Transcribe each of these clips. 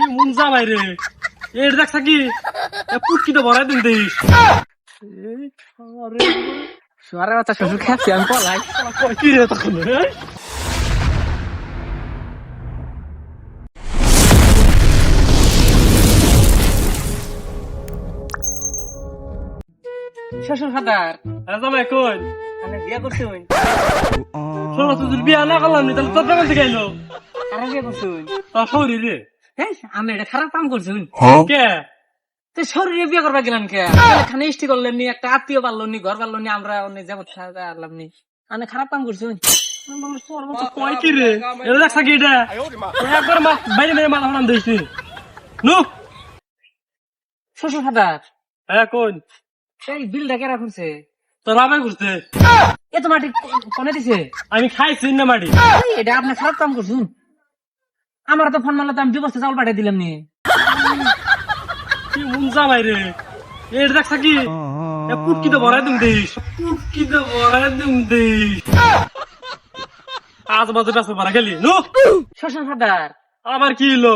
মন জামাই রে এর দেখছ কি পুটকি তো ভরাই দিন দিস সোয়ারের কথা শ্বশুর খেয়েছি আমি পলাই। কি রে তখন শ্বশুর ফাদার জামাই কোন মানে বিয়ে করছি ওই শোনো তুই বিয়া না করলাম নি তাহলে তোর কেমন থেকে এলো কারা বিয়ে করছি ওই তোর শরীর রে হ্যাঁ আমি এটা খারাপ কাম করছি কে তো শরীরে বিয়ে করবা গেলাম কে খানে ইষ্টি করলেন নি একটা আত্মীয় পারলো নি ঘর পারলো নি আমরা অনেক যাবত আনলাম নি আমি খারাপ কাম করছি কয় কি রে এটা দেখছ কি এটা একবার বাইরে মেরে মাথা ফাটান দিস নি নু শ্বশুর ফাদার হ্যাঁ কোন এই বিলটা কেরা করছে তোর বাবাই ঘুরতে এ তো মাটি কোনে দিছে আমি খাইছি না মাটি এটা আপনি খারাপ কাম করছুন আমার তো ফোন মারলে তো আমি ব্যবস্থা চাউল পাঠিয়ে দিলাম নি কি মন জামাই রে এটা দেখছ কি পুটকি তো ভরাই দিন দিস পুটকি তো ভরাই দিন দিস আজ বাজে ব্যস্ত ভরা গেলি নু শ্বশুর ফাদার আবার কি হলো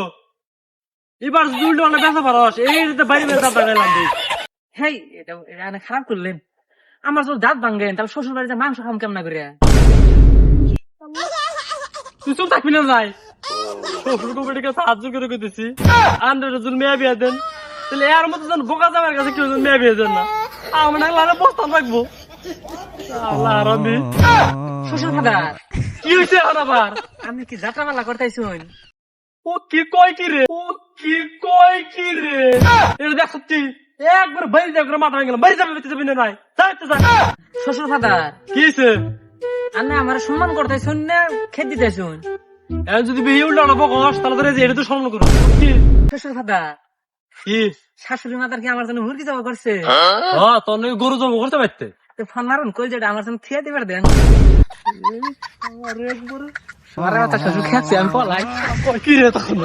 এবার দুটো অনেক ব্যস্ত ভরাস এই যে বাইরে মেরে দাঁত লাগাইলাম দিস হেই এটা এটা খারাপ করলেন আমার যদি দাঁত ভাঙ্গেন তাহলে শ্বশুর বাড়িতে মাংস খাম কেমন করে তুই চুপ থাকবি না যাই শ্বশুর কুকুরকে সাহায্য করে দিছি আন্ডার জন মেয়ে বিয়ে দেন তাহলে এর মতো যেন বোকা জামার কাছে কেউ যেন মেয়ে বিয়ে দেন না আমার না বস্তান রাখবো আল্লাহ রাবি শ্বশুর ফাদার কি হয়েছে এখন আবার আপনি কি যাত্রা পালা করতেছুন ও কি কয় কি রে ও কি কয় কি রে এটা দেখ সত্যি একবার বাইরে যাবে করে মাথা ভেঙে গেলাম বাইরে যাবে বেঁচে যাবি না নাই যাইতে যা শ্বশুর ফাদার কি হয়েছে আপনি আমার সম্মান করতেছুন না খেত দিতেছুন এখন যদি বিয়ে উল্টা না বকস তাহলে ধরে এটা তো সম্মান করো কি শ্বশুর ফাদার কি শাশুড়ি মাতার কি আমার জন্য হুরকি যাওয়া করছে হ্যাঁ তোর নাকি গরু জন্ম করতে পারতে তো ফোন মারুন কই যেটা আমার জন্য খেয়ে দিবার দেন আরে একবার সোয়ারের কথা শ্বশুর খেয়েছি আমি পলাই। কি রে তখন